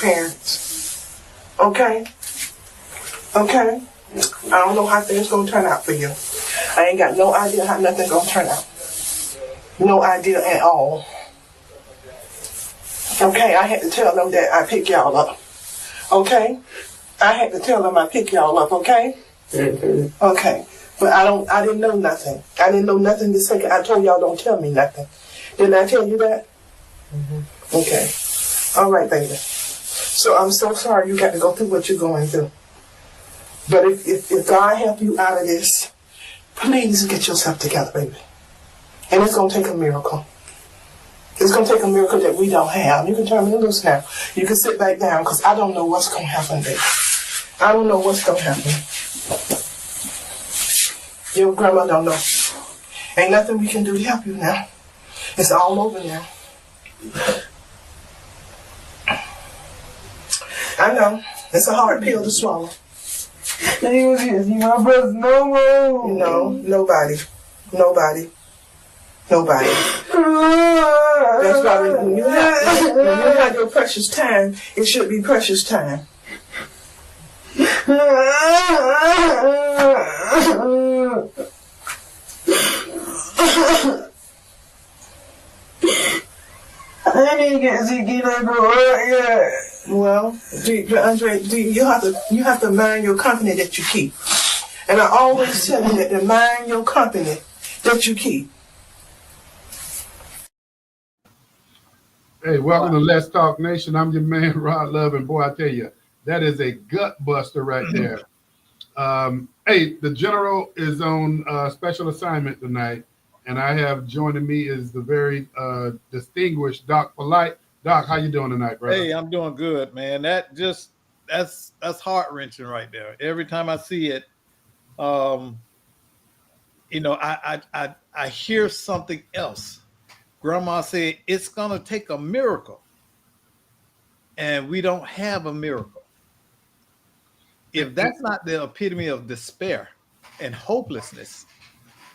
parents. Okay? Okay? I don't know how things gonna turn out for you. I ain't got no idea how nothing gonna turn out. No idea at all. Okay, I had to tell them that I pick y'all up. Okay? I had to tell them I pick y'all up, okay? Mm-hmm. Okay. But I didn't know nothing. I didn't know nothing the second I told y'all don't tell me nothing. Didn't I tell you that? Mm-hmm. Okay. All right, baby. So I'm so sorry you got to go through what you're going through. But if God help you out of this, please get yourself together, baby. And it's going to take a miracle. It's going to take a miracle that we don't have. You can turn me loose now. You can sit back down because I don't know what's going to happen, baby. I don't know what's going to happen. Your grandma don't know. Ain't nothing we can do to help you now. It's all over now. I know. It's a hard pill to swallow. You can't see my brothers no more. No, nobody. That's why when you have your precious time, it should be precious time. I didn't get to get that girl right yet. Well, Andre, you have to mind your company that you keep. And I always tell you that to mind your company that you keep. Hey, welcome to Let's Talk Nation. I'm your man, Rod Love, and boy, I tell you, that is a gut buster right there. Hey, the general is on special assignment tonight, and I have joining me is the very distinguished Doc Polite. Doc, how you doing tonight, brother? Hey, I'm doing good, man. That's heart wrenching right there. Every time I see it, I hear something else. Grandma said it's gonna take a miracle, and we don't have a miracle. If that's not the epitome of despair and hopelessness,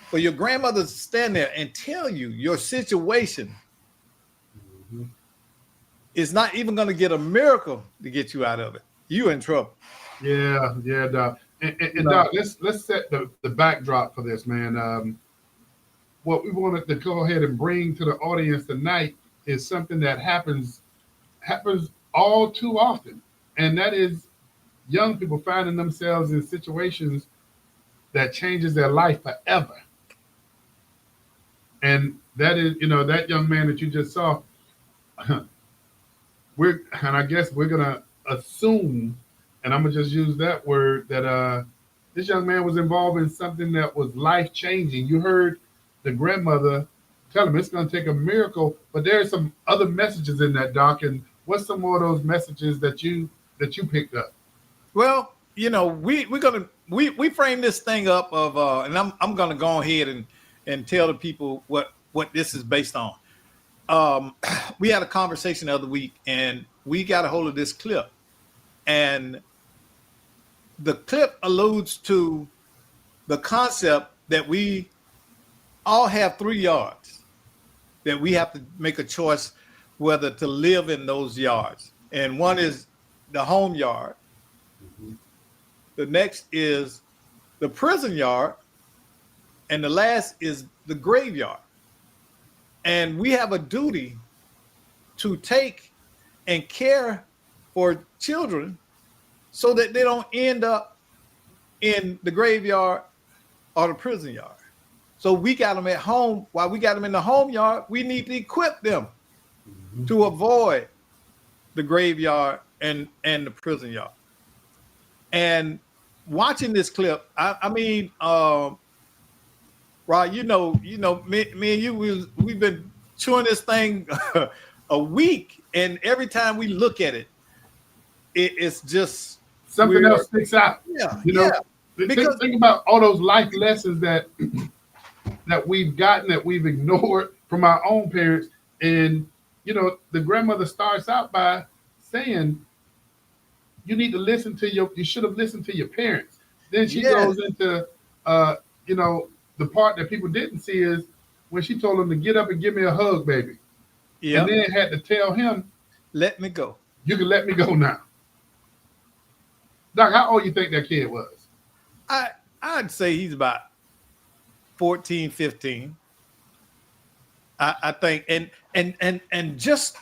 for your grandmother to stand there and tell you your situation is not even going to get a miracle to get you out of it, you in trouble. Yeah, Doc. And Doc, let's set the backdrop for this, man. What we wanted to go ahead and bring to the audience tonight is something that happens all too often, and that is young people finding themselves in situations that changes their life forever. And that is, that young man that you just saw, and I guess we're gonna assume, and I'm gonna just use that word, that this young man was involved in something that was life-changing. You heard the grandmother tell him it's gonna take a miracle, but there are some other messages in that, Doc. And what's some more of those messages that you picked up? Well, we frame this thing up of and I'm gonna go ahead and tell the people what this is based on. We had a conversation the other week, and we got a hold of this clip, and the clip alludes to the concept that we all have 3 yards, that we have to make a choice whether to live in those yards. And one is the home yard. The next is the prison yard. And the last is the graveyard. And we have a duty to take and care for children so that they don't end up in the graveyard or the prison yard. So we got them at home. While we got them in the home yard, we need to equip them to avoid the graveyard and the prison yard. And watching this clip, I mean, Rod, me and you, we've been chewing this thing a week, and every time we look at it, it's just something else sticks out. Yeah, Because think about all those life lessons that we've gotten, that we've ignored from our own parents. And the grandmother starts out by saying, you need to you should have listened to your parents. Then she goes into the part that people didn't see is when she told him to get up and give me a hug, baby. And then had to tell him, let me go. You can let me go now. Doc, how old you think that kid was? I'd say he's about 14, 15. I think, and just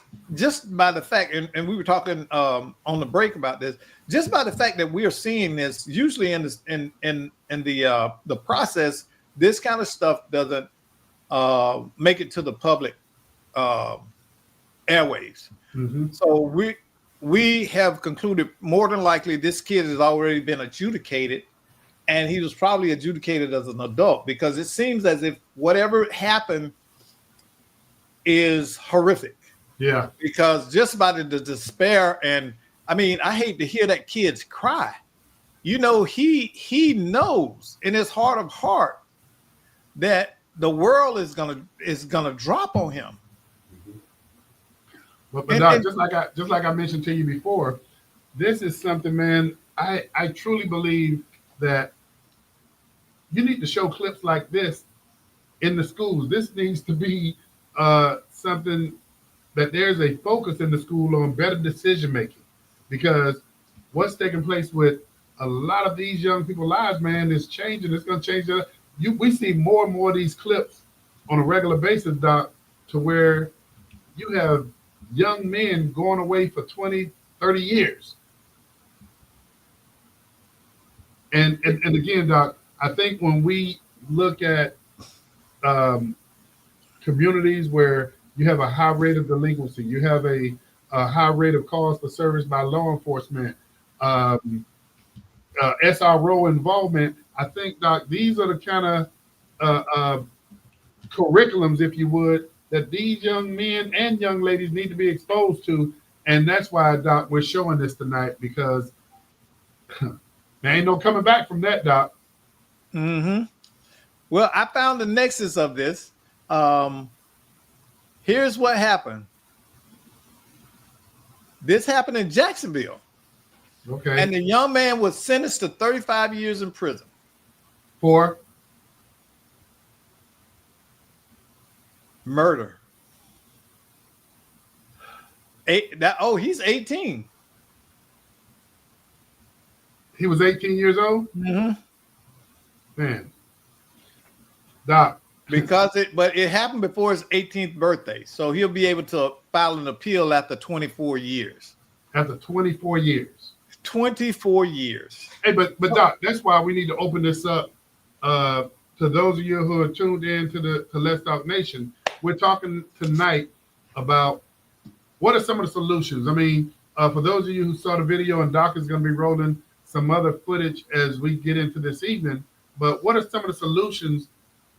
by the fact, and we were talking on the break about this, just by the fact that we are seeing this, usually in this in the process, this kind of stuff doesn't make it to the public airwaves. Mm-hmm. So we have concluded more than likely this kid has already been adjudicated, and he was probably adjudicated as an adult, because it seems as if whatever happened is horrific. Yeah. Because just by the despair, and I mean, I hate to hear that kid's cry. You know, he knows in his heart of heart that the world is gonna drop on him. But Doc, just like I mentioned to you before, this is something, man. I truly believe that you need to show clips like this in the schools. This needs to be something that there's a focus in the school on better decision making, because what's taking place with a lot of these young people's lives, man, is changing. It's going to change. We see more and more of these clips on a regular basis, Doc, to where you have young men going away for 20, 30 years. And again, Doc, I think when we look at communities where you have a high rate of delinquency, you have a high rate of calls for service by law enforcement, SRO involvement, I think, Doc, these are the kind of curriculums, if you would, that these young men and young ladies need to be exposed to. And that's why, Doc, we're showing this tonight, because there ain't no coming back from that, Doc. Mm-hmm. Well, I found the nexus of this. Here's what happened. This happened in Jacksonville. Okay. And the young man was sentenced to 35 years in prison. For murder. He's 18. He was 18 years old? Mm-hmm. Man. Doc. But it happened before his 18th birthday. So he'll be able to file an appeal after 24 years. After 24 years. 24 years. Hey, but Doc, that's why we need to open this up to those of you who are tuned in to Let's Talk Nation. We're talking tonight about what are some of the solutions. I mean, for those of you who saw the video, and Doc is going to be rolling some other footage as we get into this evening, but what are some of the solutions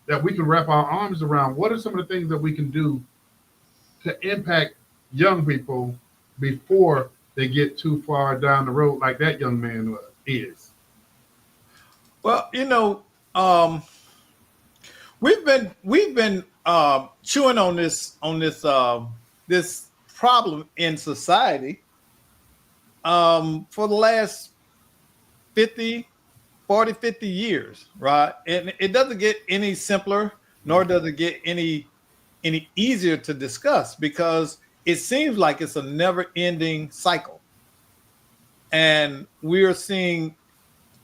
that we can wrap our arms around? What are some of the things that we can do to impact young people before they get too far down the road like that young man is? Well, you know, we've been chewing on this this problem in society for the last 40, 50 years, right? And it doesn't get any simpler, nor does it get any easier to discuss, because it seems like it's a never-ending cycle. And we are seeing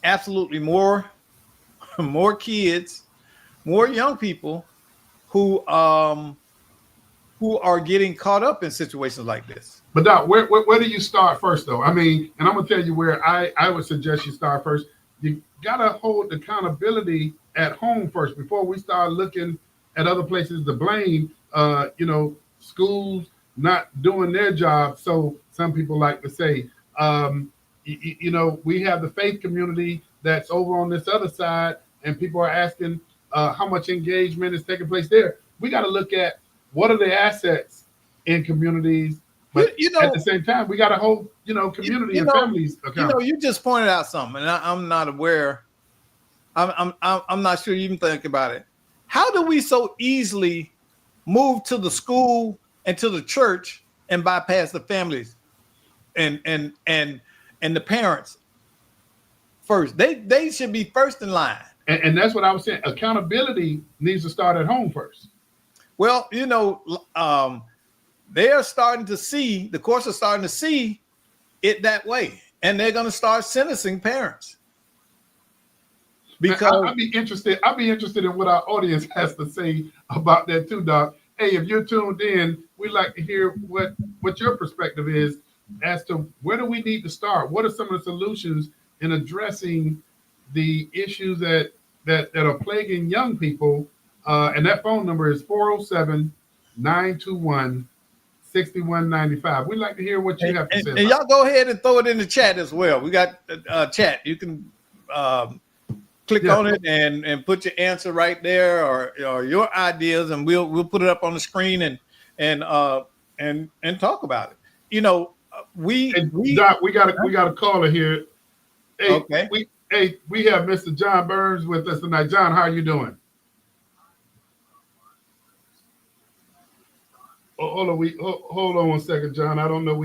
absolutely more kids, more young people who are getting caught up in situations like this. But Doc, where do you start first, though? I mean, and I'm gonna tell you where I would suggest you start first. You gotta hold accountability at home first before we start looking at other places to blame. Schools not doing their job. So some people like to say, we have the faith community that's over on this other side, and people are asking how much engagement is taking place there. We got to look at what are the assets in communities, but at the same time, we got to hold community and families accountable. You just pointed out something, and I'm not aware. I'm not sure you even think about it. How do we so easily move to the school and to the church and bypass the families and the parents first? They should be first in line. And that's what I was saying. Accountability needs to start at home first. Well, they are starting to see, the courts are starting to see it that way, and they're going to start sentencing parents Because because I'd be interested. I'd be interested in what our audience has to say about that too, Doc. Hey, if you're tuned in, we'd like to hear what your perspective is as to where do we need to start. What are some of the solutions in addressing the issues that are plaguing young people? And that phone number is 407-921-6195. We'd like to hear what you have to say. and y'all go ahead and throw it in the chat as well. We got chat. You can click on it and put your answer right there or your ideas, and we'll put it up on the screen and talk about it. You know, Doc, we got a caller here. Hey, okay. We have Mr. John Burns with us tonight. John, how are you doing? Oh, hold on 1 second, John. I don't know.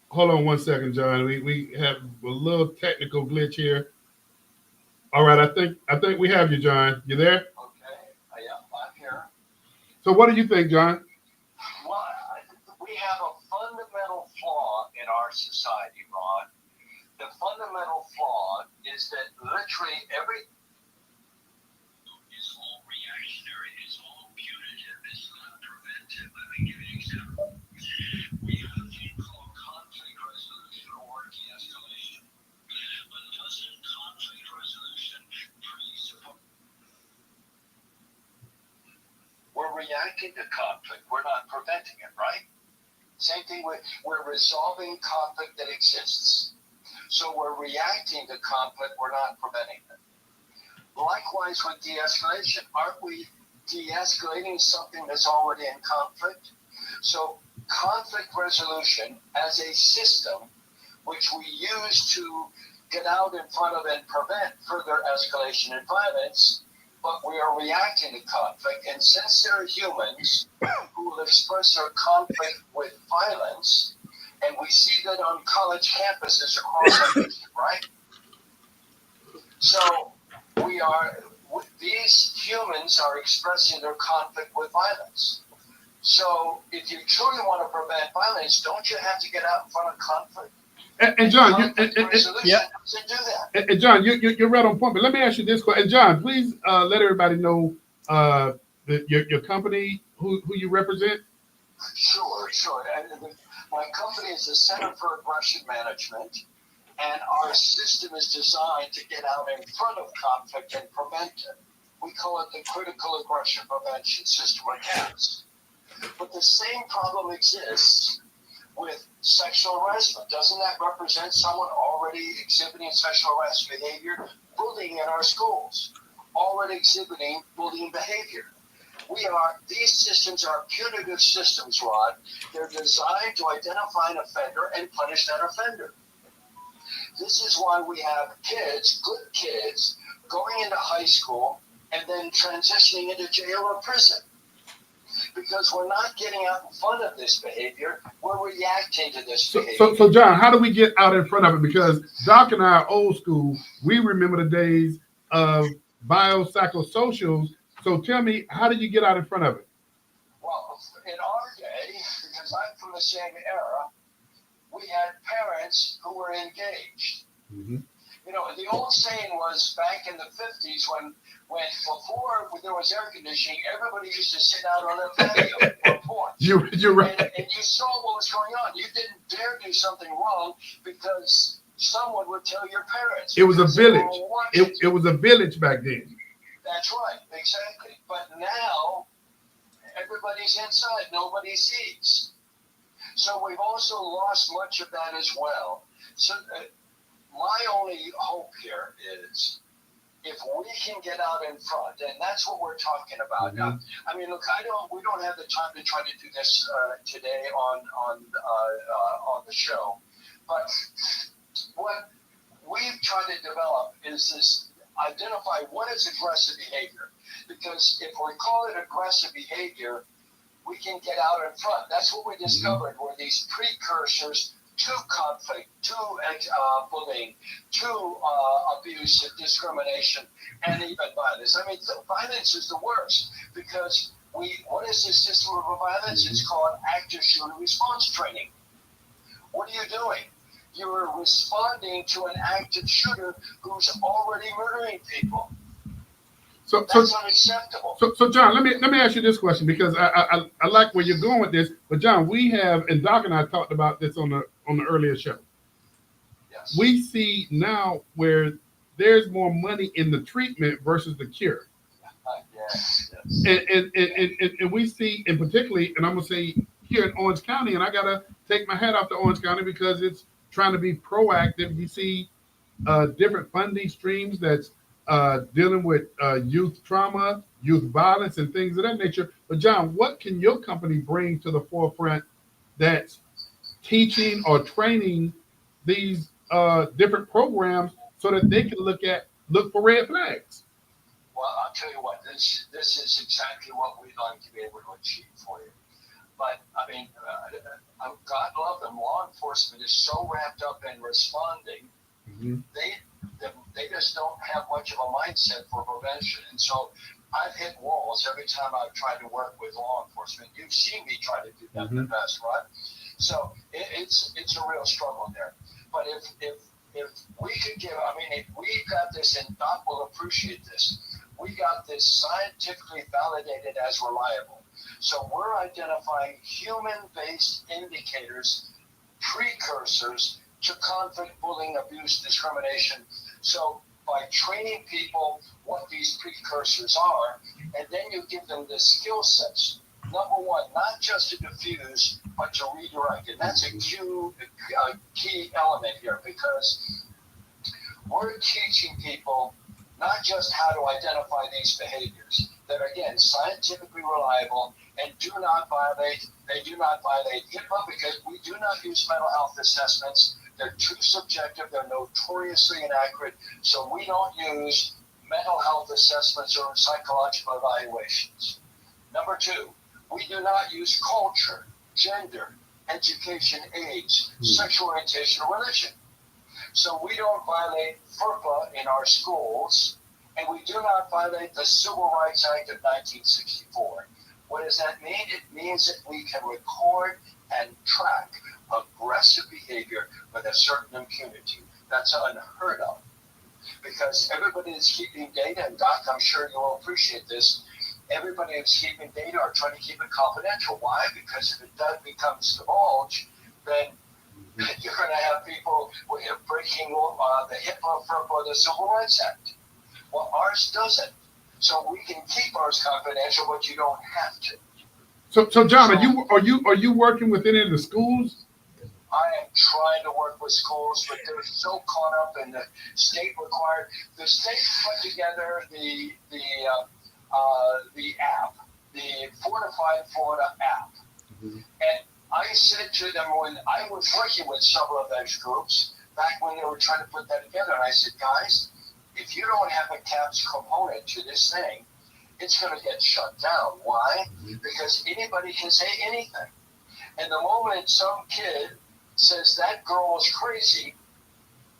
Hold on 1 second, John. We have a little technical glitch here. All right, I think we have you, John. You there? Okay, yeah, I'm here. So what do you think, John? Well, we have a fundamental flaw in our society, Ron. The fundamental flaw is that literally every is all reactionary, it's all punitive, it's not preventive. Let me give you an example. We have a thing called conflict resolution or de-escalation. But doesn't conflict resolution presuppose? We're reacting to conflict. We're not preventing it, right? Same thing with we're resolving conflict that exists. So we're reacting to conflict. We're not preventing it. Likewise with de-escalation, aren't we de-escalating something that's already in conflict? So conflict resolution as a system, which we use to get out in front of and prevent further escalation and violence, but we are reacting to conflict. And since there are humans who will express their conflict with violence, and we see that on college campuses across the nation, right? So these humans are expressing their conflict with violence. So if you truly want to prevent violence, don't you have to get out in front of conflict? And John, yeah. To do that. And John, you're right on point. But let me ask you this question. And John, please let everybody know your company, who you represent. Sure. And my company is the Center for Aggression Management, and our system is designed to get out in front of conflict and prevent it. We call it the Critical Aggression Prevention System, or CAPS. But the same problem exists with sexual harassment. Doesn't that represent someone already exhibiting sexual harassment behavior? Bullying in our schools, already exhibiting bullying behavior. These systems are punitive systems, Rod. They're designed to identify an offender and punish that offender. This is why we have good kids, going into high school and then transitioning into jail or prison. Because we're not getting out in front of this behavior, we're reacting to this behavior. So John, how do we get out in front of it? Because Doc and I are old school. We remember the days of biopsychosocials. So tell me, how did you get out in front of it? Well, in our day, because I'm from the same era, we had parents who were engaged. Mm-hmm. You know, the old saying was back in the 50s when before there was air conditioning, everybody used to sit out on a patio or porch. You're right. And you saw what was going on. You didn't dare do something wrong because someone would tell your parents. It was a village. It was a village back then. That's right, exactly. But now, everybody's inside, nobody sees. So we've also lost much of that as well. So my only hope here is if we can get out in front, and that's what we're talking about. Mm-hmm. Now, I mean, look, we don't have the time to try to do this today on the show, but what we've tried to develop is this: identify what is aggressive behavior, because if we call it aggressive behavior, we can get out in front. That's what we discovered were these precursors to conflict, to bullying, to abuse, discrimination, and even violence. I mean, violence is the worst because what is this system of violence? It's called active shooter response training. What are you doing? You're responding to an active shooter who's already murdering people. So That's unacceptable. So John, let me ask you this question, because I like where you're going with this. But John, we have, and Doc and I talked about this on the earlier show. Yes. We see now where there's more money in the treatment versus the cure. Yes. And we see, and particularly, and I'm gonna say here in Orange County, and I gotta take my hat off to Orange County because it's trying to be proactive. You see different funding streams that's dealing with youth trauma, youth violence, and things of that nature. But John, what can your company bring to the forefront that's teaching or training these different programs so that they can look for red flags? Well, I'll tell you what, this is exactly what we'd like to be able to achieve for you. But, I mean, God love them, law enforcement is so wrapped up in responding, they just don't have much of a mindset for prevention. And so I've hit walls every time I've tried to work with law enforcement. You've seen me try to do that in the past, right? So it's a real struggle there. But if we could give, I mean, if we got this, and Doc will appreciate this, we got this scientifically validated as reliable. So we're identifying human-based indicators, precursors to conflict, bullying, abuse, discrimination. So by training people what these precursors are, and then you give them the skill sets. Number one, not just to diffuse, but to redirect. And that's a key element here, because we're teaching people not just how to identify these behaviors that are, again, scientifically reliable and do not violate HIPAA, because we do not use mental health assessments. They're too subjective. They're notoriously inaccurate. So we don't use mental health assessments or psychological evaluations. Number two, we do not use culture, gender, education, age, sexual orientation, or religion. So we don't violate FERPA in our schools, and we do not violate the Civil Rights Act of 1964. What does that mean? It means that we can record and track aggressive behavior with a certain impunity. That's unheard of, because everybody is keeping data, and Doc, I'm sure you'll appreciate this. Everybody is keeping data or trying to keep it confidential. Why? Because if it does becomes divulged, then you're going to have people breaking the HIPAA, FERPA, or the Civil Rights Act. Well, ours doesn't. So we can keep ours confidential, but you don't have to. So John, are you working with any of the schools? I am trying to work with schools, but they're so caught up in the state required. The state put together the app, the Fortified Florida app, and I said to them when I was working with several of those groups back when they were trying to put that together, and I said, guys, if you don't have a CAPS component to this thing, it's going to get shut down. Why? Because anybody can say anything. And the moment some kid says that girl is crazy,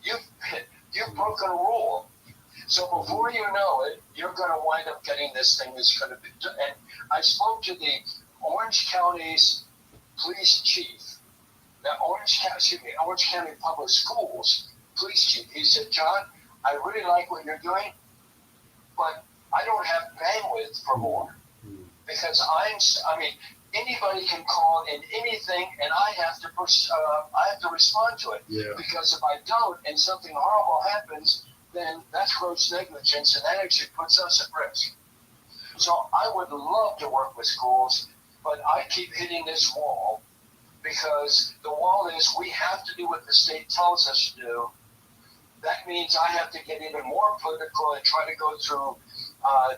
you've broken a rule. So before you know it, you're going to wind up getting this thing that's going to be. And I spoke to the Orange County's police chief, the Orange County Public Schools police chief. He said, John, I really like what you're doing, but I don't have bandwidth for more, because anybody can call in anything, and I have to respond to it. Yeah. Because if I don't, and something horrible happens, then that's gross negligence, and that actually puts us at risk. So I would love to work with schools, but I keep hitting this wall, because the wall is we have to do what the state tells us to do. That means I have to get even more political and try to go through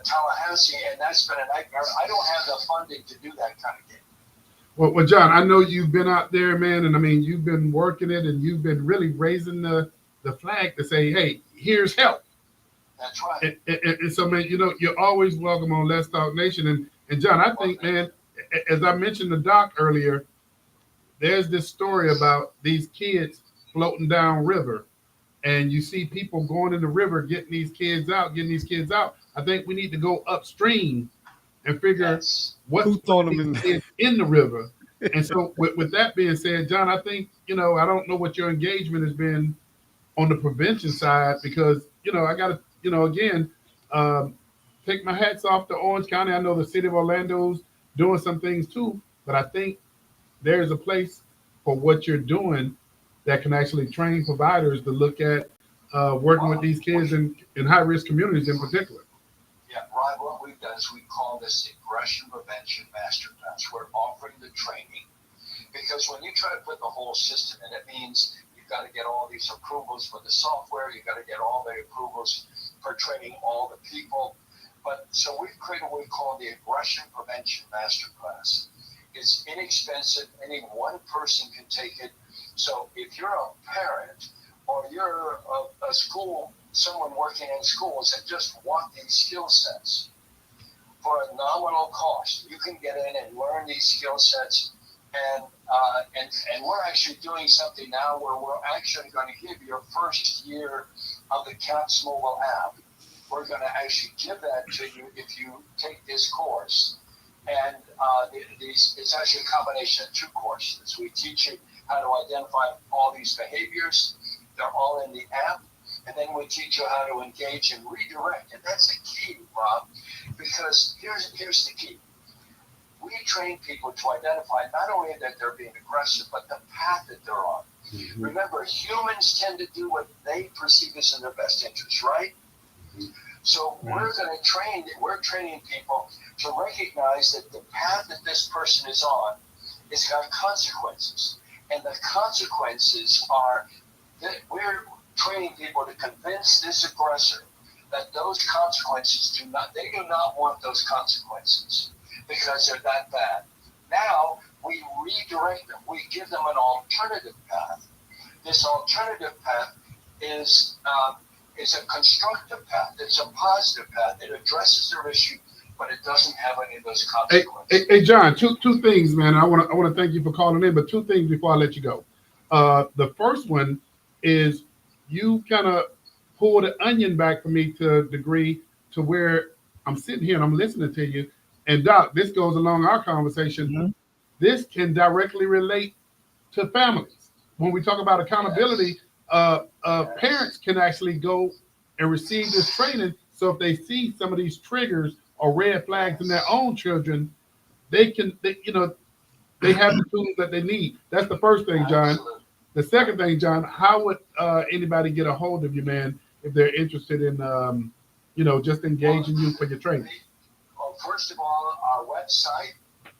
Tallahassee, and that's been a nightmare. I don't have the funding to do that kind of game. Well, John, I know you've been out there, man, and I mean, you've been working it, and you've been really raising the flag to say, hey, here's help. That's right. And so, man, you're always welcome on Let's Talk Nation. And John, I think, man, as I mentioned to Doc earlier, there's this story about these kids floating down river, and you see people going in the river, getting these kids out. I think we need to go upstream and figure what's throwing them in the river. And so with that being said, John, I think I don't know what your engagement has been on the prevention side because, I got to, again, take my hats off to Orange County. I know the city of Orlando's doing some things too, but I think there's a place for what you're doing that can actually train providers to look at working with these kids in high risk communities in particular. Yeah, Rod, what we've done is we call this the Aggression Prevention Masterclass. We're offering the training because when you try to put the whole system in, it means you've got to get all these approvals for the software, you've got to get all the approvals for training all the people. But so we've created what we call the Aggression Prevention Masterclass. It's inexpensive. Any one person can take it. So if you're a parent or you're a school, someone working in schools that just want these skill sets for a nominal cost, you can get in and learn these skill sets. And we're actually doing something now where we're actually going to give your first year of the CAPS mobile app. We're going to actually give that to you if you take this course. And it's actually a combination of two courses. We teach you how to identify all these behaviors. They're all in the app. And then we teach you how to engage and redirect. And that's the key, Rob, because here's the key. We train people to identify not only that they're being aggressive, but the path that they're on. Mm-hmm. Remember, humans tend to do what they perceive as in their best interest, right? Mm-hmm. So we're training people to recognize that the path that this person is on has got consequences. And the consequences are that we're training people to convince this aggressor that those consequences do not want those consequences because they're that bad. Now we redirect them. We give them an alternative path. This alternative path is a constructive path. It's a positive path. It addresses their issue, but it doesn't have any of those consequences. Hey, John, two things, man. I want to thank you for calling in, but two things before I let you go. The first one is you kind of pull the onion back for me to a degree to where I'm sitting here and I'm listening to you. And Doc, this goes along our conversation. Mm-hmm. This can directly relate to families. When we talk about accountability, yes. Parents can actually go and receive this training. So if they see some of these triggers or red flags in their own children, they have the tools that they need. That's the first thing, John. Absolutely. The second thing, John, how would anybody get a hold of you, man, if they're interested in, just engaging you for your training? Well, first of all, our website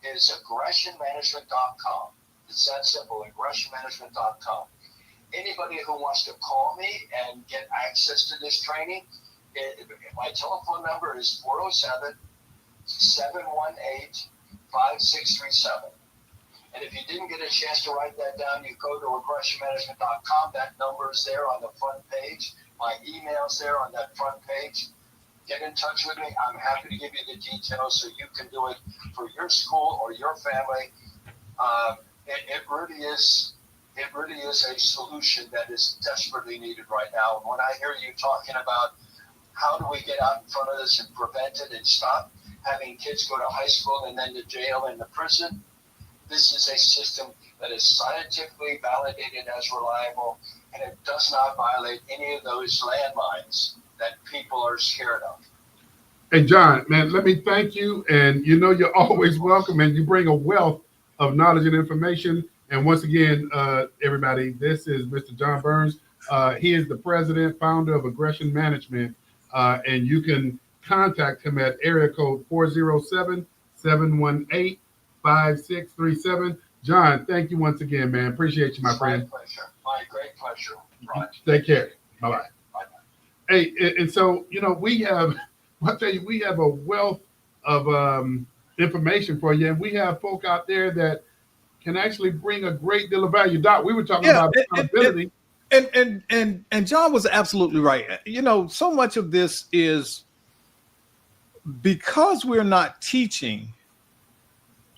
is aggressionmanagement.com. It's that simple, aggressionmanagement.com. Anybody who wants to call me and get access to this training, my telephone number is 407-718-5637. And if you didn't get a chance to write that down, you go to aggressionmanagement.com. That number is there on the front page. My email's there on that front page. Get in touch with me. I'm happy to give you the details so you can do it for your school or your family. It really is a solution that is desperately needed right now. And when I hear you talking about how do we get out in front of this and prevent it and stop having kids go to high school and then to jail and to prison, this is a system that is scientifically validated as reliable, and it does not violate any of those landmines that people are scared of. Hey, John, man, let me thank you. And you're always welcome, and you bring a wealth of knowledge and information. And once again, everybody, this is Mr. John Burns. He is the president, founder of Aggression Management, and you can contact him at area code 407-718-5637. John, thank you once again, man. Appreciate you, my friend. My pleasure. My great pleasure. Right. Take care. Bye-bye. Hey, and so, we have a wealth of information for you. And we have folk out there that can actually bring a great deal of value. Doc, we were talking about accountability. And John was absolutely right. So much of this is because we're not teaching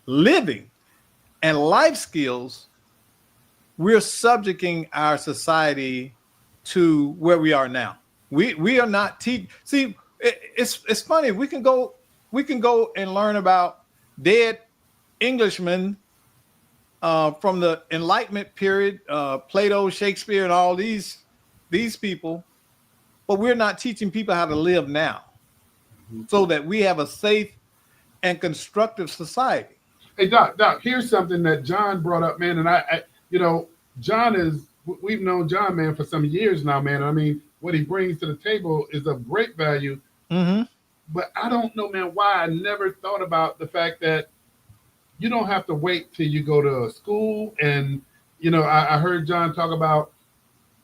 living and life skills, we're subjecting our society to where we are now. We are not teaching. See, it's funny. We can go and learn about dead Englishmen from the Enlightenment period, Plato, Shakespeare, and all these people, but we're not teaching people how to live now, so that we have a safe and constructive society. Hey, Doc, here's something that John brought up, man. And I John we've known John, man, for some years now, man. I mean, what he brings to the table is of great value. Mm-hmm. But I don't know, man, why I never thought about the fact that you don't have to wait till you go to a school. And, I heard John talk about,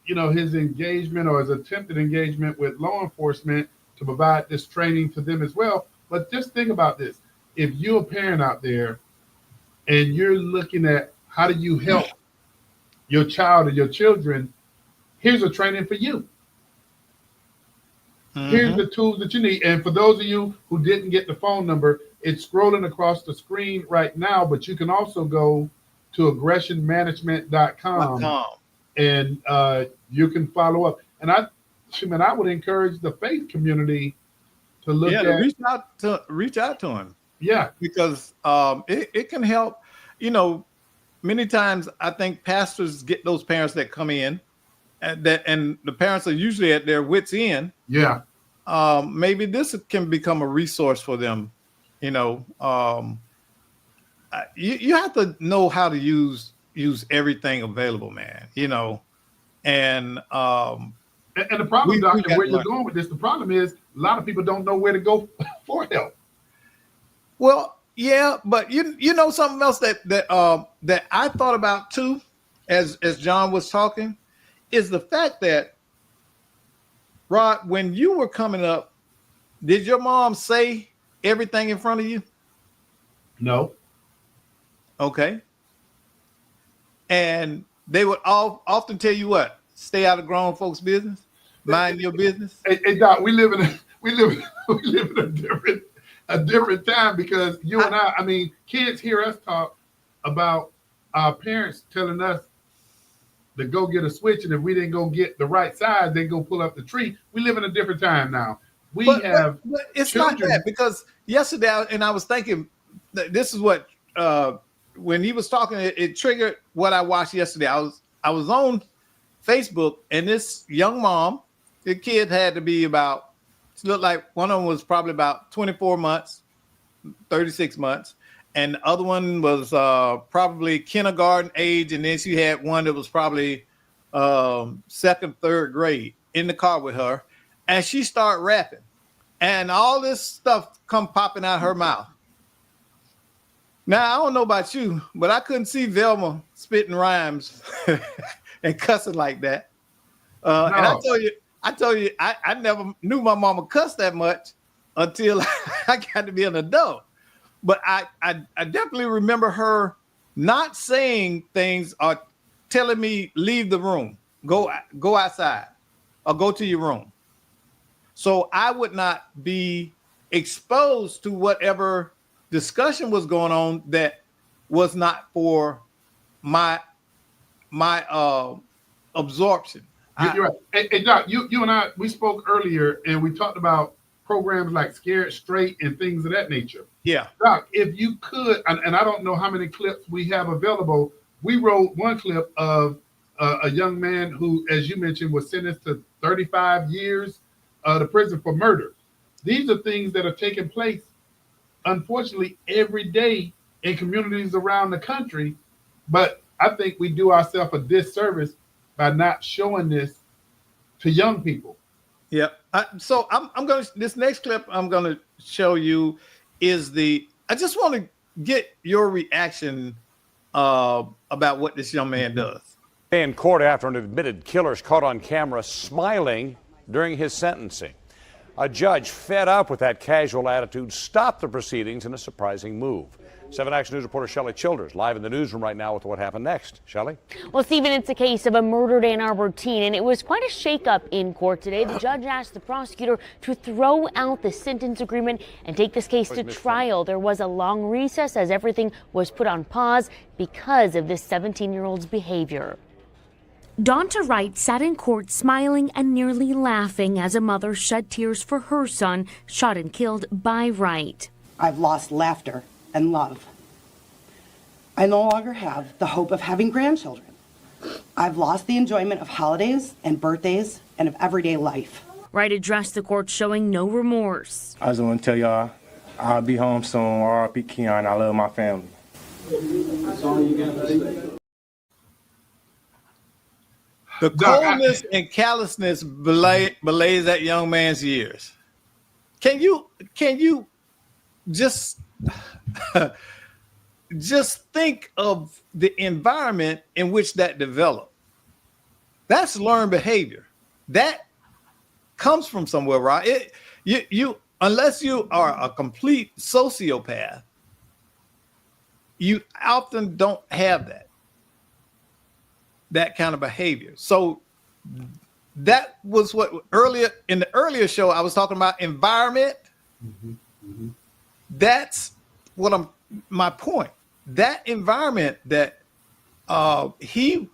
his engagement or his attempted engagement with law enforcement to provide this training to them as well. But just think about this. If you're a parent out there and you're looking at how do you help your child or your children, here's a training for you. Mm-hmm. Here's the tools that you need. And for those of you who didn't get the phone number, it's scrolling across the screen right now, but you can also go to aggressionmanagement.com and you can follow up. And I would encourage the faith community to look at reach out to him. Yeah, because it can help. Many times I think pastors get those parents that come in, and the parents are usually at their wits' end. Yeah, maybe this can become a resource for them. You have to know how to use everything available, man. And the problem, Doctor, where you're going with this, the problem is a lot of people don't know where to go for help. Well, yeah, but you know something else that I thought about too, as John was talking, is the fact that, Rod, when you were coming up, did your mom say everything in front of you? No. Okay. And they would often tell you what? Stay out of grown folks' business. Mind your business. Hey, Doc, we live in a different time, because you and I mean, kids hear us talk about our parents telling us to go get a switch, and if we didn't go get the right size, they go pull up the tree. We live in a different time now. But it's children. not that, because yesterday, I was thinking, this is what when he was talking, it triggered what I watched yesterday. I was on Facebook, and this young mom, the kid had to be about, it looked like one of them was probably about 24 months, 36 months. And the other one was probably kindergarten age. And then she had one that was probably second, third grade in the car with her. And she started rapping. And all this stuff come popping out her mouth. Now, I don't know about you, but I couldn't see Velma spitting rhymes and cussing like that. No. And I told you, I never knew my mama cussed that much until I got to be an adult. But I definitely remember her not saying things or telling me, leave the room, go outside or go to your room. So I would not be exposed to whatever discussion was going on that was not for my absorption. You're right. Hey, Doc, you and I, we spoke earlier, and we talked about programs like Scared Straight and things of that nature. Yeah. Doc, if you could, and I don't know how many clips we have available, we wrote one clip of a young man who, as you mentioned, was sentenced to 35 years to prison for murder. These are things that are taking place, unfortunately, every day in communities around the country. But I think we do ourselves a disservice by not showing this to young people. Yeah. So I'm going to, this next clip I'm going to show you is I just want to get your reaction about what this young man does. In court after an admitted killer is caught on camera smiling during his sentencing. A judge fed up with that casual attitude stopped the proceedings in a surprising move. 7 Action News reporter Shelley Childers live in the newsroom right now with what happened next. Shelley? Well, Stephen, it's a case of a murdered Ann Arbor teen, and it was quite a shakeup in court today. The judge asked the prosecutor to throw out the sentence agreement and take this case to trial. There was a long recess as everything was put on pause because of this 17-year-old's behavior. Donta Wright sat in court smiling and nearly laughing as a mother shed tears for her son shot and killed by Wright. I've lost laughter and love. I no longer have the hope of having grandchildren. I've lost the enjoyment of holidays and birthdays and of everyday life. Wright addressed the court showing no remorse. I just want to tell y'all, I'll be home soon. R.I.P. Keon. I love my family. The coldness and callousness belays that young man's years. Can you just just think of the environment in which that developed? That's learned behavior. That comes from somewhere, right? You unless you are a complete sociopath, you often don't have that kind of behavior. So that was what earlier in the earlier show I was talking about environment. That's what my point. That environment that he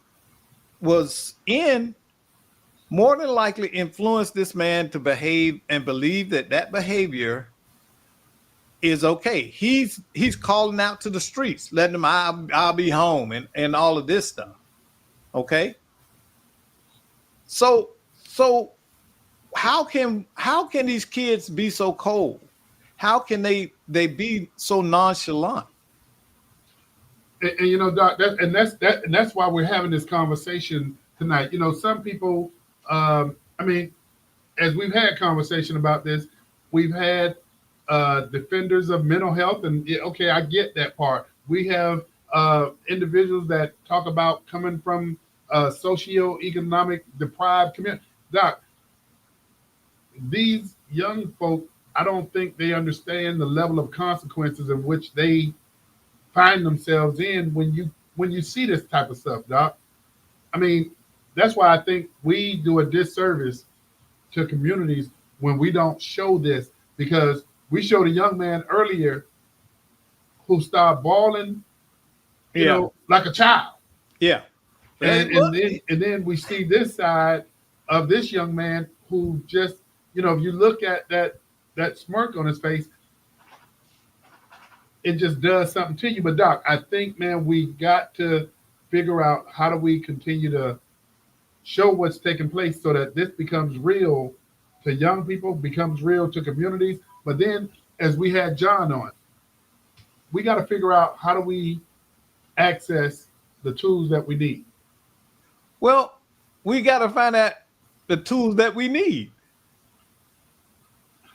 was in more than likely influenced this man to behave and believe that behavior is okay. He's calling out to the streets, letting them I'll be home and all of this stuff. Okay. So how can these kids be so cold? How can they be so nonchalant? And you know, Doc, that's why we're having this conversation tonight. You know, some people, I mean, as we've had conversation about this, we've had defenders of mental health, and okay, I get that part. We have individuals that talk about coming from socioeconomic deprived community. Doc, these young folk, I don't think they understand the level of consequences in which they find themselves in when you see this type of stuff, Doc. I mean, that's why I think we do a disservice to communities when we don't show this, because we showed a young man earlier who started bawling, you know, like a child. Yeah. And then we see this side of this young man who just, you know, if you look at that smirk on his face, it just does something to you. But Doc, I think, man, we got to figure out how do we continue to show what's taking place so that this becomes real to young people, becomes real to communities. But then, as we had John on, we got to figure out how do we access the tools that we need. Well, we got to find out the tools that we need.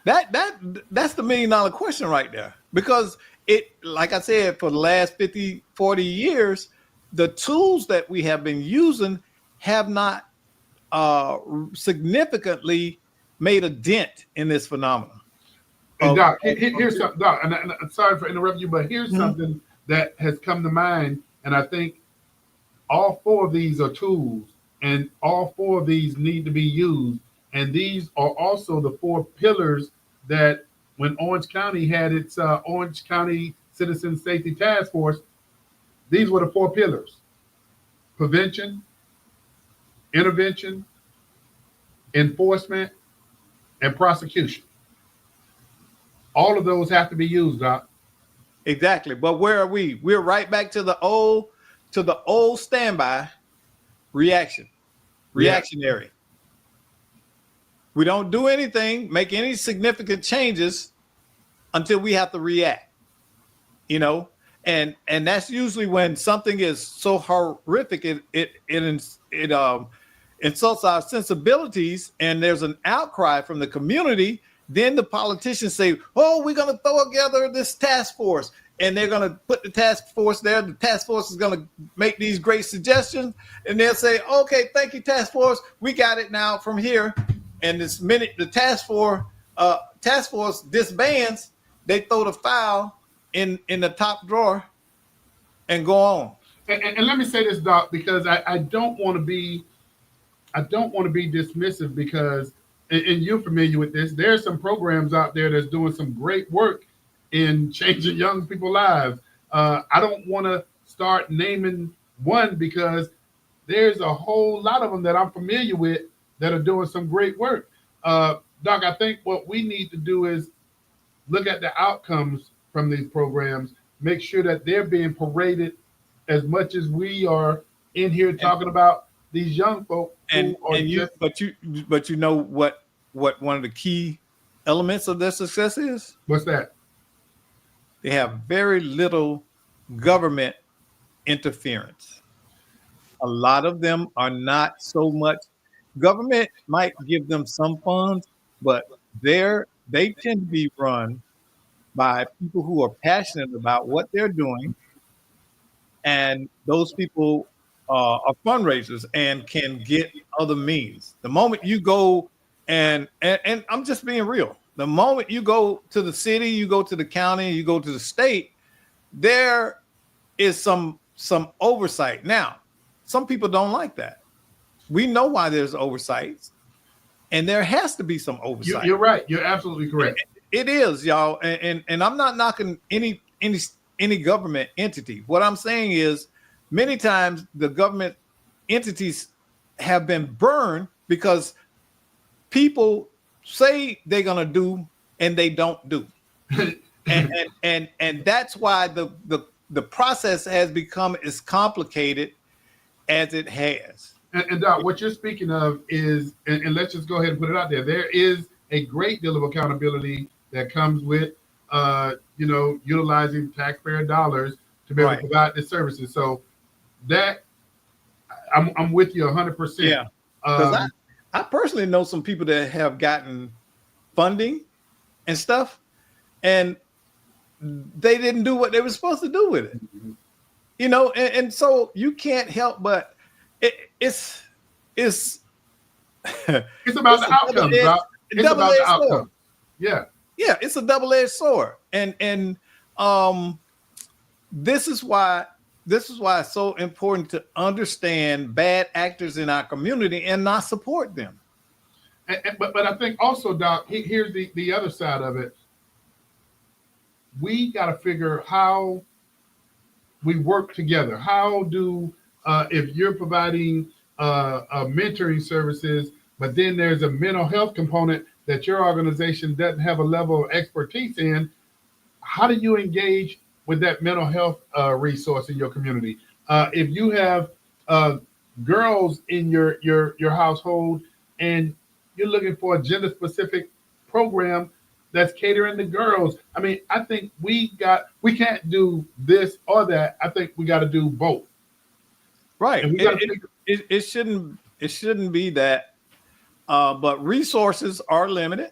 That's the $1 million question right there. Because it, like I said, for the last 50, 40 years, the tools that we have been using have not significantly made a dent in this phenomenon. And Doc, here's something, Doc, and I'm sorry for interrupting you, but here's something that has come to mind, and I think all four of these are tools, and all four of these need to be used, and these are also the four pillars that when Orange County had its Orange County Citizen Safety Task Force, these were the four pillars: prevention, intervention, enforcement, and prosecution. All of those have to be used, Doc. Exactly. But where are we? We're right back to the old standby reactionary. We don't do anything, make any significant changes until we have to react, you know, and that's usually when something is so horrific, it insults our sensibilities, and there's an outcry from the community. Then the politicians say, oh, we're going to throw together this task force, and they're going to put the task force there. The task force is going to make these great suggestions, and they'll say, okay, thank you, task force. We got it now from here. And this minute the task force disbands, they throw the file in the top drawer and go on. And let me say this, Doc, because I don't want to be dismissive, because, and you're familiar with this, there's some programs out there that's doing some great work in changing young people's lives. I don't want to start naming one, because there's a whole lot of them that I'm familiar with that are doing some great work. Doc, I think what we need to do is look at the outcomes from these programs, make sure that they're being paraded as much as we are in here talking about these young folk who are but you know what one of the key elements of their success is? What's that? They have very little government interference. A lot of them are not so much. Government might give them some funds, but they tend to be run by people who are passionate about what they're doing, and those people are fundraisers and can get other means. The moment you go and I'm just being real, the moment you go to the city, you go to the county, you go to the state, there is some oversight. Now, some people don't like that. We know why there's oversight, and there has to be some oversight. You're right. You're absolutely correct. It is, y'all, and I'm not knocking any government entity. What I'm saying is, many times the government entities have been burned because people say they're gonna do and they don't do, and that's why the process has become as complicated as it has. And Doc, what you're speaking of is, and let's just go ahead and put it out there. There is a great deal of accountability that comes with, utilizing taxpayer dollars to be able to provide the services. So that I'm with you 100%. Yeah, because I personally know some people that have gotten funding and stuff, and they didn't do what they were supposed to do with it. And so you can't help but it's about the outcome, bro. It's about the outcome. Yeah, it's a double-edged sword, and this is why it's so important to understand bad actors in our community and not support them. But I think also, Doc, here's the other side of it. We got to figure how we work together. How do if you're providing mentoring services, but then there's a mental health component that your organization doesn't have a level of expertise in, how do you engage with that mental health resource in your community? If you have girls in your household and you're looking for a gender-specific program that's catering to girls, I mean, I think we can't do this or that. I think we got to do both. Right. It shouldn't be that, but resources are limited,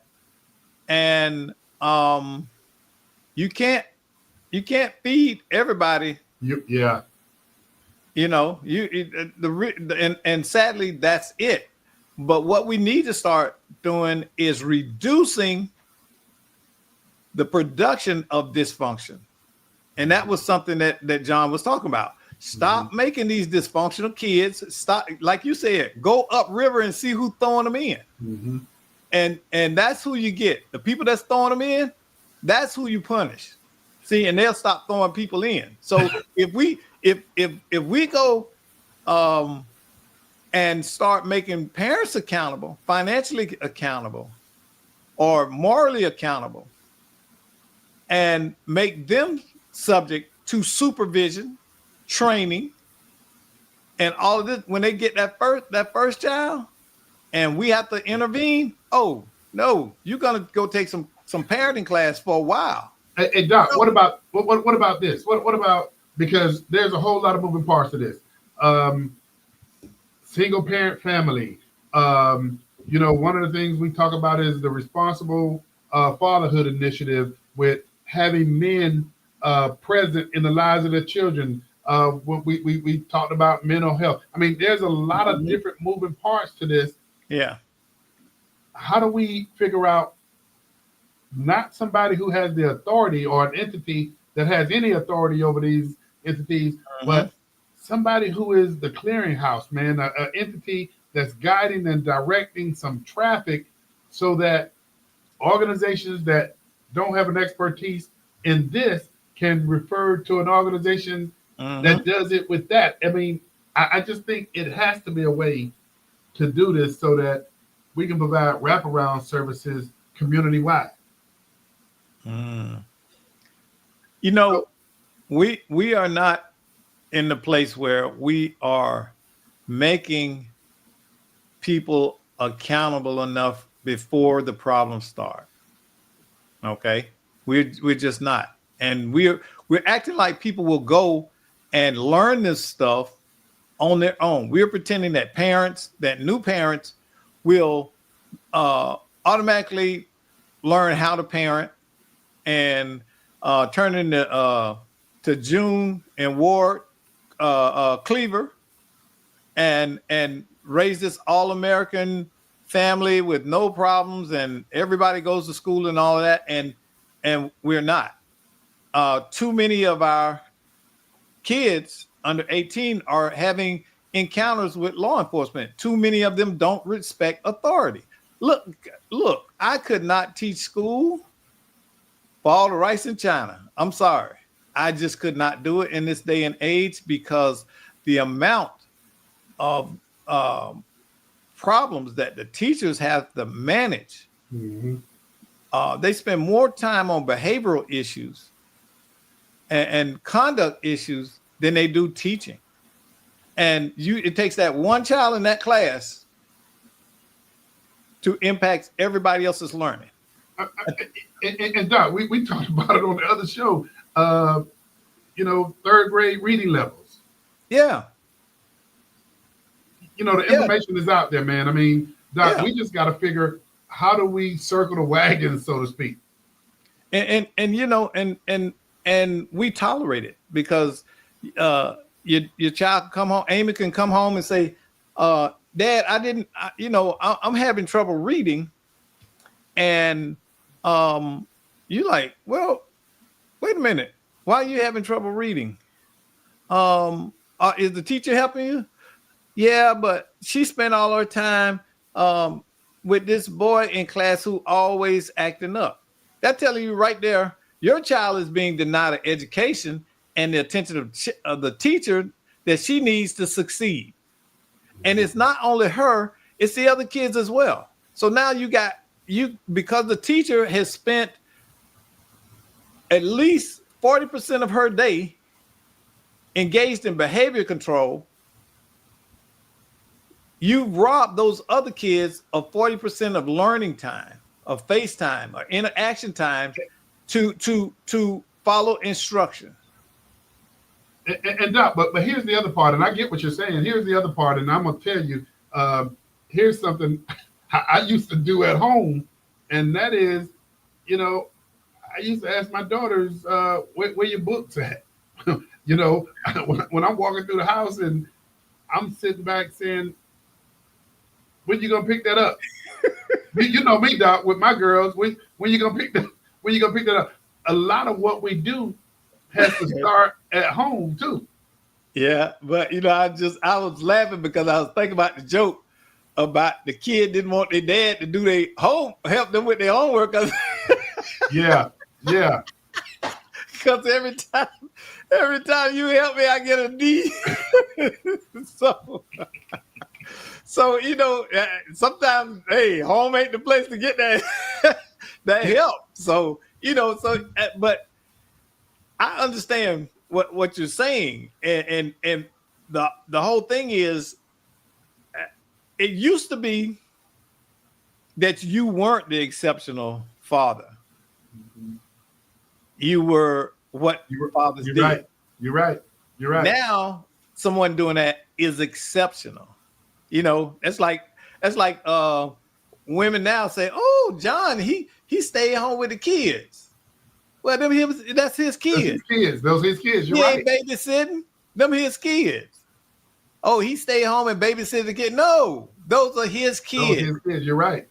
and you can't feed everybody. Yeah. And sadly that's it. But what we need to start doing is reducing the production of dysfunction, and that was something that John was talking about. Stop making these dysfunctional kids. Stop, like you said, go upriver and see who's throwing them in. And that's who you get. The people that's throwing them in, that's who you punish. See, and they'll stop throwing people in. So if we go and start making parents accountable, financially accountable, or morally accountable, and make them subject to supervision, training, and all of this, when they get that first child, and we have to intervene. Oh no, you're gonna go take some parenting class for a while. Hey Doc, what about this? What about, because there's a whole lot of moving parts to this. Single parent family. One of the things we talk about is the responsible fatherhood initiative, with having men present in the lives of their children. We talked about mental health. I mean, there's a lot of different moving parts to this. Yeah. How do we figure out not somebody who has the authority or an entity that has any authority over these entities, but somebody who is the clearinghouse, man, an entity that's guiding and directing some traffic so that organizations that don't have an expertise in this can refer to an organization that does it with that. I mean, I just think it has to be a way to do this so that we can provide wraparound services community-wide. We are not in the place where we are making people accountable enough before the problems start. Okay, we're just not, and we're acting like people will go and learn this stuff on their own. We're pretending that new parents will automatically learn how to parent and turn into to June and Ward Cleaver and raise this all-American family with no problems, and everybody goes to school and all of that, and we're not. Too many of our kids under 18 are having encounters with law enforcement. Too many of them don't respect authority. Look, I could not teach school for all the rice in China. I'm sorry. I just could not do it in this day and age because the amount of problems that the teachers have to manage. They spend more time on behavioral issues and conduct issues than they do teaching. And it takes that one child in that class to impact everybody else's learning. And Doc, we talked about it on the other show. Third grade reading levels. Yeah. The information is out there, man. I mean, Doc, we just got to figure, how do we circle the wagon, so to speak? And we tolerate it because your child can come home. Amy can come home and say, Dad, I'm having trouble reading. And you're like, well, wait a minute. Why are you having trouble reading? Is the teacher helping you? Yeah, but she spent all her time with this boy in class who always acting up. That telling you right there, your child is being denied an education and the attention of the teacher that she needs to succeed. And it's not only her, it's the other kids as well. So now because the teacher has spent at least 40% of her day engaged in behavior control, you've robbed those other kids of 40% of learning time, of face time, or interaction time to follow instruction. And Doc, but here's the other part, and I get what you're saying. Here's the other part, and I'm gonna tell you, here's something I used to do at home, and that is, I used to ask my daughters, where your books at? When I'm walking through the house and I'm sitting back saying, when you gonna pick that up? You know me, Doc, with my girls. When you gonna pick that up? A lot of what we do has to start at home too. Yeah, but I was laughing because I was thinking about the joke about the kid didn't want their dad to do help them with their homework. Yeah. Because every time you help me, I get a D. So sometimes, home ain't the place to get that help. So but I understand what you're saying, and the whole thing is, it used to be that you weren't the exceptional father. You were what your fathers did. Right. You're right. Now someone doing that is exceptional. That's like women now say, "Oh, John, he stayed home with the kids." Well, that's his kids. Those his kids. You're right. He ain't babysitting. Them his kids. Oh, he stayed home and babysitted the kid. No, those are his kids. Those his kids. You're right.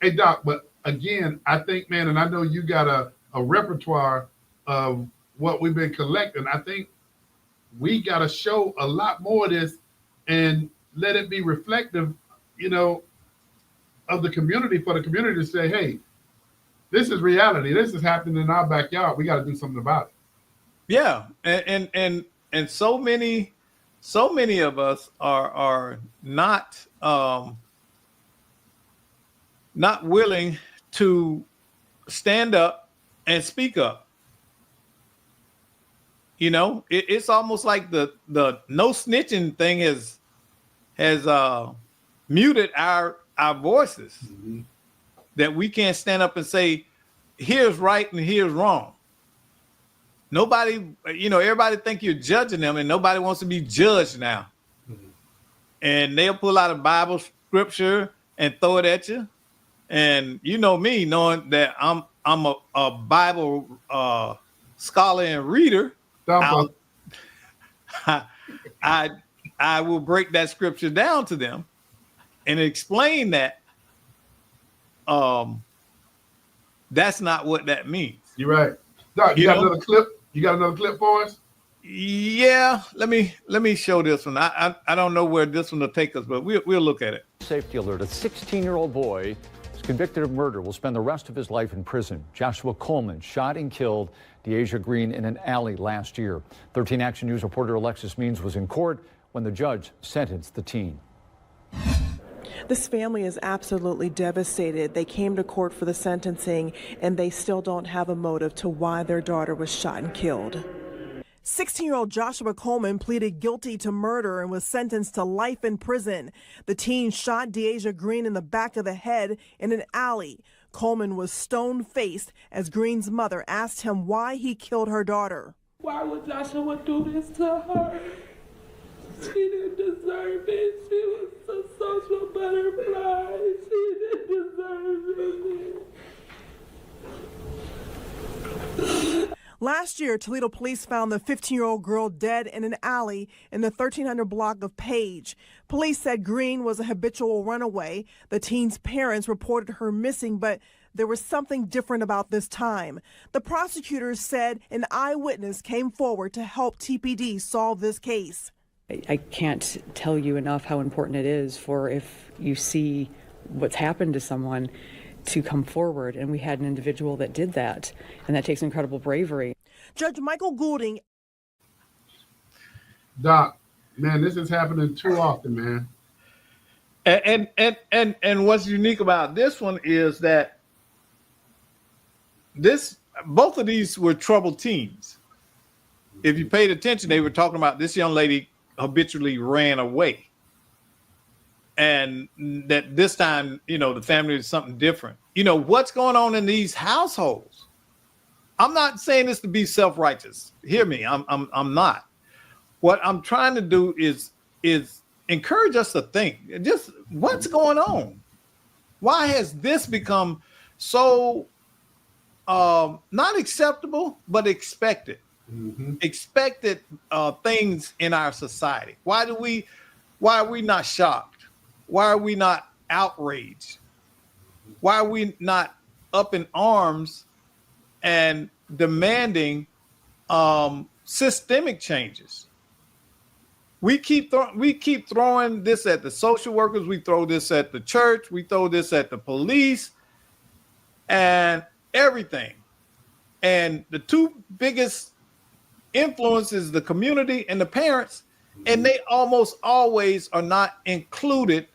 Hey, Doc, but again, I think, man, and I know you got a repertoire of what we've been collecting. I think we got to show a lot more of this and let it be reflective, of the community, for the community to say, hey, this is reality. This is happening in our backyard. We got to do something about it. Yeah. And so many of us are not willing to stand up and speak up. You know, it's almost like the no snitching thing has muted our voices, that we can't stand up and say, here's right and here's wrong. Nobody, you know, everybody think you're judging them, and nobody wants to be judged now. And they'll pull out a Bible scripture and throw it at you. And you know me, knowing that I'm a Bible scholar and reader, I will break that scripture down to them and explain that that's not what that means. You're right. Doc, you got another clip? You got another clip for us? Yeah, let me show this one. I don't know where this one will take us, but we'll look at it. Safety alert. A 16-year-old boy was convicted of murder, will spend the rest of his life in prison. Joshua Coleman shot and killed Deasia Green in an alley last year. 13 Action News reporter Alexis Means was in court when the judge sentenced the teen. This family is absolutely devastated. They came to court for the sentencing, and they still don't have a motive to why their daughter was shot and killed. 16-year-old Joshua Coleman pleaded guilty to murder and was sentenced to life in prison. The teen shot Deasia Green in the back of the head in an alley. Coleman was stone-faced as Green's mother asked him why he killed her daughter. Why would Joshua do this to her? She didn't deserve it. She was a social butterfly. She didn't deserve it. Last year, Toledo police found the 15-year-old girl dead in an alley in the 1300 block of Page. Police said Green was a habitual runaway. The teen's parents reported her missing, but there was something different about this time. The prosecutors said an eyewitness came forward to help TPD solve this case. I can't tell you enough how important it is for, if you see what's happened to someone, to come forward. And we had an individual that did that, and that takes incredible bravery. Judge Michael Goulding. Doc, man, this is happening too often, man. And what's unique about this one is that both of these were troubled teens. If you paid attention, they were talking about this young lady habitually ran away. And that this time, you know, the family is something different. You know, what's going on in these households? I'm not saying this to be self-righteous. Hear me, I'm not. What I'm trying to do is encourage us to think, just what's going on? Why has this become so not acceptable, but expected? Expected things in our society. Why are we not shocked? Why are we not outraged? Why are we not up in arms and demanding systemic changes? We keep throwing this at the social workers. We throw this at the church. We throw this at the police and everything. And the two biggest influences the community and the parents, and they almost always are not included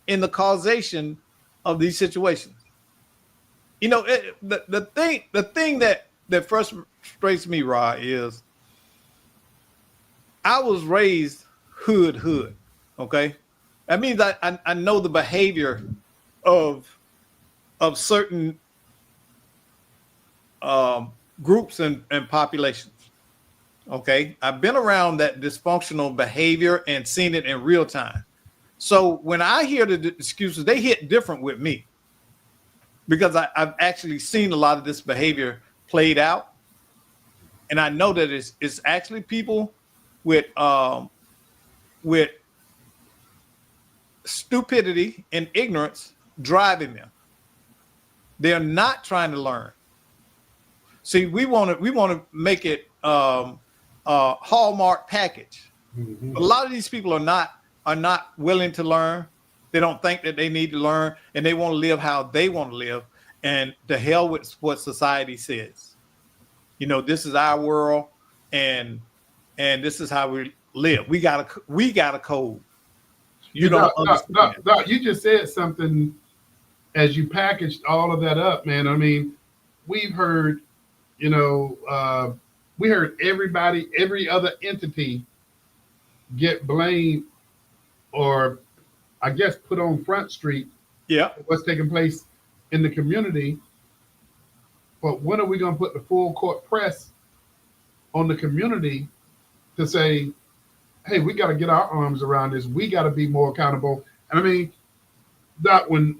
in the causation of these situations. You know, the thing that frustrates me, Rod, is I was raised hood. Okay, that means I know the behavior of certain groups and populations. Okay, I've been around that dysfunctional behavior and seen it in real time. So when I hear the excuses, they hit different with me because I've actually seen a lot of this behavior played out, and I know that it's actually people with stupidity and ignorance driving them. They're not trying to learn. See, we want to make it Hallmark package. A lot of these people are not willing to learn. They don't think that they need to learn, and they want to live how they want to live. And to hell with what society says. You know, this is our world, and this is how we live. We got a code. You don't understand. Doc, you just said something as you packaged all of that up, man. I mean, we've heard, you know, we heard everybody, every other entity get blamed, or I guess put on Front Street. Yeah. What's taking place in the community. But when are we going to put the full court press on the community to say, hey, we got to get our arms around this. We got to be more accountable. And I mean, that when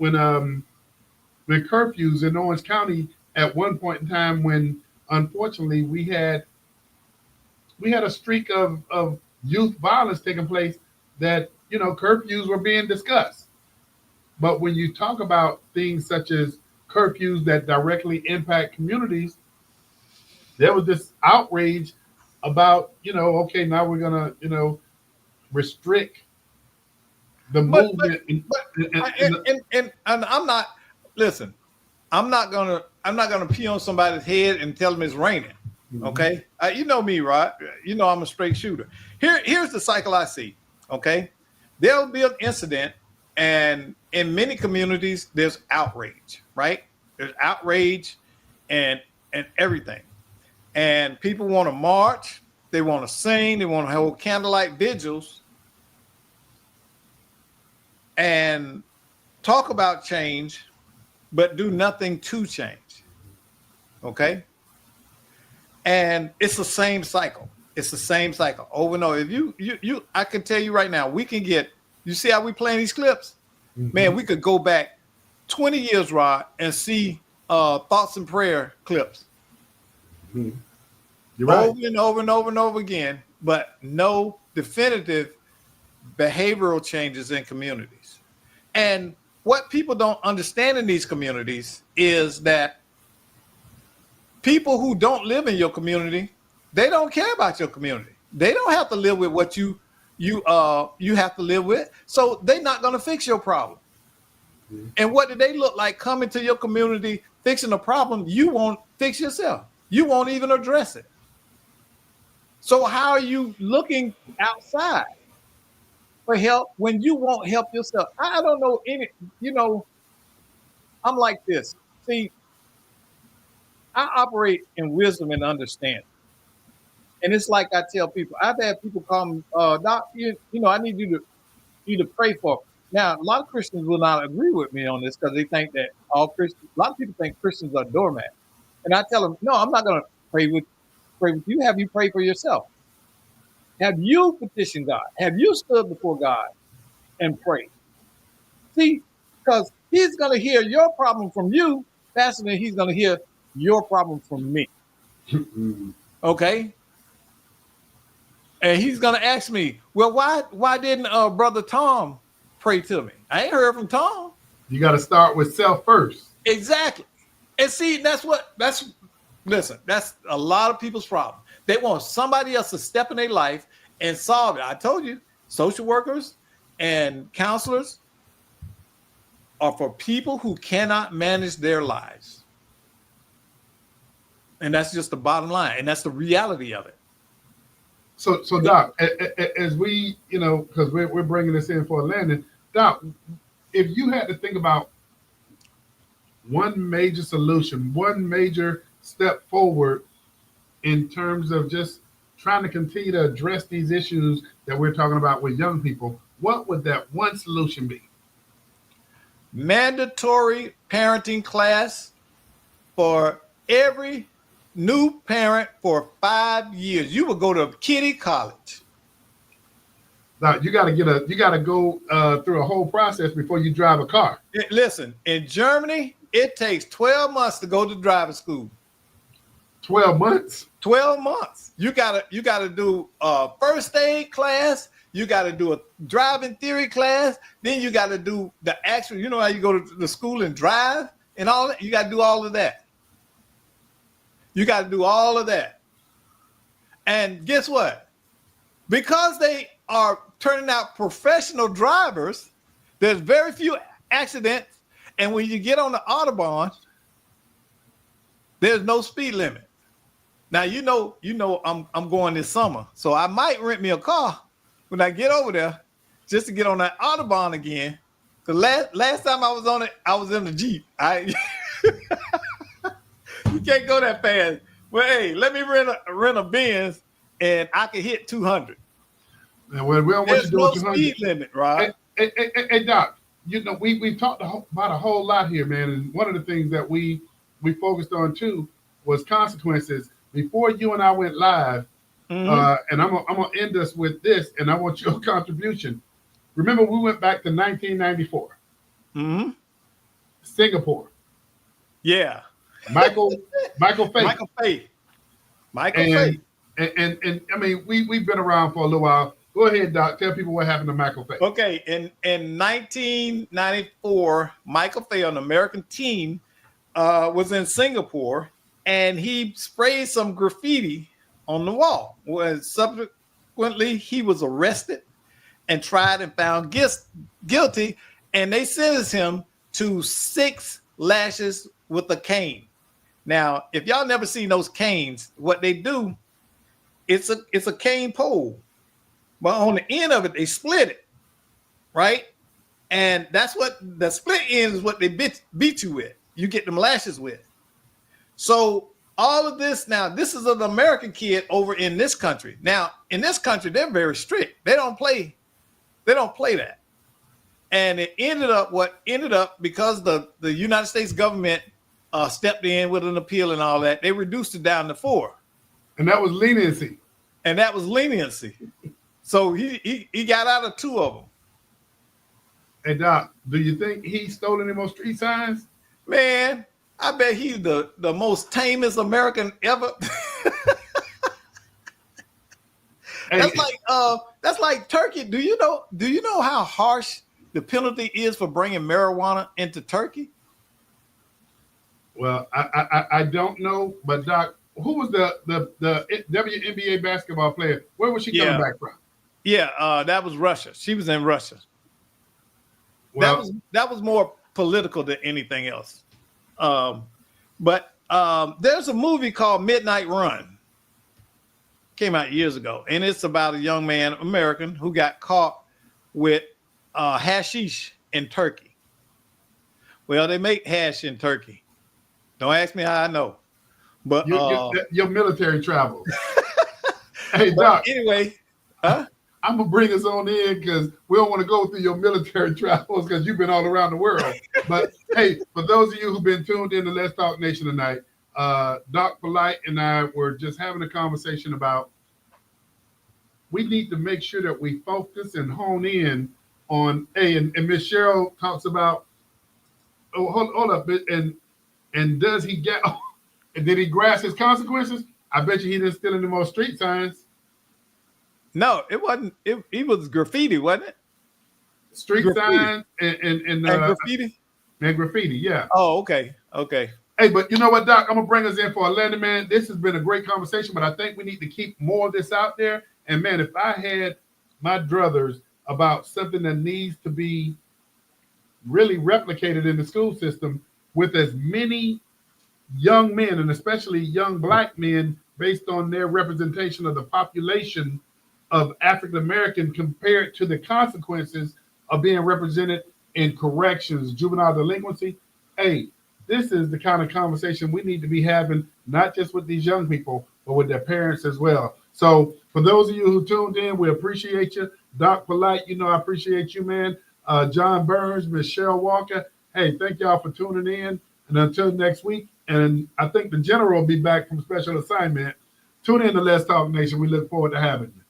curfews in Orange County at one point in time, when unfortunately we had a streak of youth violence taking place, that, you know, curfews were being discussed. But when you talk about things such as curfews that directly impact communities, there was this outrage about, you know, okay, now we're gonna, you know, restrict the movement. And I'm not, listen, I'm not gonna pee on somebody's head and tell them it's raining. Okay, you know me, right? You know I'm a straight shooter. Here's the cycle I see. Okay, there'll be an incident, and in many communities there's outrage, right? There's outrage and everything, and people want to march, they want to sing, they want to hold candlelight vigils, and talk about change, but do nothing to change. Okay. And it's the same cycle. It's the same cycle over and over. If you, I can tell you right now, we can get, you see how we playing these clips? Man, we could go back 20 years, Rod, and see thoughts and prayer clips. You're right. Over and over and over and over again, but no definitive behavioral changes in communities. And what people don't understand in these communities is that people who don't live in your community, they don't care about your community. They don't have to live with what you have to live with. So they're not going to fix your problem. And what do they look like coming to your community, fixing a problem you won't fix yourself? You won't even address it. So how are you looking outside for help when you won't help yourself? I don't know any, you know, I'm like this. See, I operate in wisdom and understanding. And it's like I tell people, I've had people call me, Doc, you know, I need you to pray for me. Now, a lot of Christians will not agree with me on this because they think that a lot of people think Christians are doormats. And I tell them, no, I'm not going to pray with you. Have you prayed for yourself? Have you petitioned God? Have you stood before God and prayed? See, because he's going to hear your problem from you faster than he's going to hear your problem from me. Okay. And he's gonna ask me, well, why didn't Brother Tom pray to me? I ain't heard from Tom. You got to start with self first. Exactly. And see, that's a lot of people's problem. They want somebody else to step in their life and solve it. I told you, social workers and counselors are for people who cannot manage their lives. And that's just the bottom line. And that's the reality of it. So Doc, as we, you know, because we're bringing this in for a landing, Doc, if you had to think about one major solution, one major step forward in terms of just trying to continue to address these issues that we're talking about with young people, what would that one solution be? Mandatory parenting class for every new parent for 5 years. You will go to kiddie college. Now you got to go through a whole process before you drive a car. Listen, in Germany, it takes 12 months to go to driving school. 12 months? 12 months. You gotta do a first aid class. You got to do a driving theory class. Then you got to do the actual, you know how you go to the school and drive and all that? You got to do all of that. You got to do all of that. And guess what? Because they are turning out professional drivers, there's very few accidents. And when you get on the Autobahn, there's no speed limit. Now, you know, I'm going this summer, so I might rent me a car when I get over there just to get on that Autobahn again. The last time I was on it, I was in the Jeep. You can't go that fast Well, hey, let me rent a Benz, and I can hit 200. And we don't want There's you doing no 200. speed limit, right? Hey, Doc, you know, we've talked about a whole lot here, man. And one of the things that we focused on too was consequences. Before you and I went live, and I'm gonna end us with this, and I want your contribution. Remember, we went back to 1994. Singapore. Yeah. Michael Fay. Michael Fay. And I mean, we've been around for a little while. Go ahead, Doc. Tell people what happened to Michael Fay. Okay, in 1994, Michael Fay, an American teen, was in Singapore, and he sprayed some graffiti on the wall. Well, subsequently, he was arrested and tried and found guilty, and they sentenced him to 6 lashes with a cane. Now, if y'all never seen those canes, what they do, it's a cane pole, but on the end of it, they split it, right? And that's what the split end is, what they beat you with. You get them lashes with. So all of this now, this is an American kid over in this country. Now, in this country, they're very strict. They don't play that. And it ended up because the United States government stepped in with an appeal and all that, they reduced it down to 4. And that was leniency. So he got out of 2 of them. Hey, Doc, do you think he stole any more street signs? Man, I bet he's the most tamest American ever. Hey. That's like Turkey. Do you know how harsh the penalty is for bringing marijuana into Turkey? Well, I don't know, but Doc, who was the WNBA basketball player? Where was she coming back from? Yeah, that was Russia. She was in Russia. Well, that was more political than anything else. But there's a movie called Midnight Run. Came out years ago, and it's about a young man, American, who got caught with hashish in Turkey. Well, they make hash in Turkey. Don't ask me how I know. But your military travel. Hey, Doc. Anyway, I'm gonna bring us on in because we don't want to go through your military travels because you've been all around the world. But hey, for those of you who've been tuned in to Let's Talk Nation tonight, Doc Polite and I were just having a conversation about we need to make sure that we focus and hone in on and Miss Cheryl talks about hold up and does he get and did he grasp his consequences? I bet you he didn't steal any more street signs. No, it wasn't. It was graffiti, wasn't it? Street signs and graffiti? And graffiti, yeah. Oh, okay. Hey, but you know what, Doc? I'm going to bring us in for a landing, man. This has been a great conversation, but I think we need to keep more of this out there. And, man, if I had my druthers about something that needs to be really replicated in the school system with as many young men, and especially young black men, based on their representation of the population of African American compared to the consequences of being represented in corrections, juvenile delinquency. Hey, this is the kind of conversation we need to be having, not just with these young people, but with their parents as well. So for those of you who tuned in, we appreciate you. Doc Polite, I appreciate you, man. John Burns, Miss Cheryl Walker. Hey, thank y'all for tuning in. And until next week, and I think the general will be back from special assignment. Tune in to Let's Talk Nation. We look forward to having you.